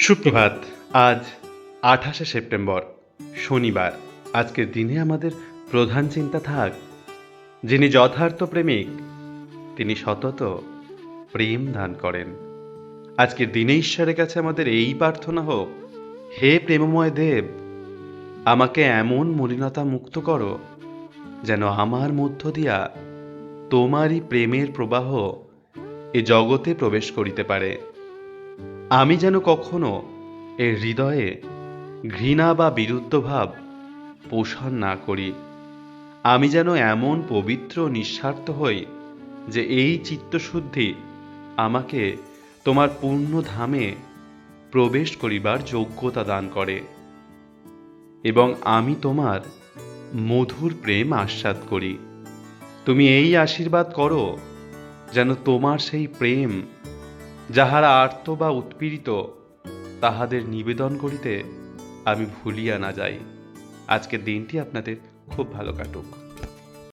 সুপ্রভাত। আজ ২৮শে সেপ্টেম্বর, শনিবার। আজকের দিনে আমাদের প্রধান চিন্তা থাক, যিনি যথার্থ প্রেমিক তিনি সতত প্রেম দান করেন। আজকের দিনে ঈশ্বরের কাছে আমাদের এই প্রার্থনা হোক, হে প্রেমময় দেব, আমাকে এমন মলিনতা মুক্ত করো যেন আমার মধ্য দিয়া তোমারই প্রেমের প্রবাহ এ জগতে প্রবেশ করিতে পারে। আমি যেন কখনো এর হৃদয়ে ঘৃণা বা বিরুদ্ধ ভাব পোষণ না করি। আমি যেন এমন পবিত্র নিঃস্বার্থ হই যে এই চিত্তশুদ্ধি আমাকে তোমার পূর্ণ ধামে প্রবেশ করিবার যোগ্যতা দান করে এবং আমি তোমার মধুর প্রেম আস্বাদ করি। তুমি এই আশীর্বাদ করো যেন তোমার সেই প্রেম, যাহারা আর্ত বা উৎপীড়িত, তাহাদের নিবেদন করিতে আমি ভুলিয়া না যাই। আজকের দিনটি আপনাদের খুব ভালো কাটুক।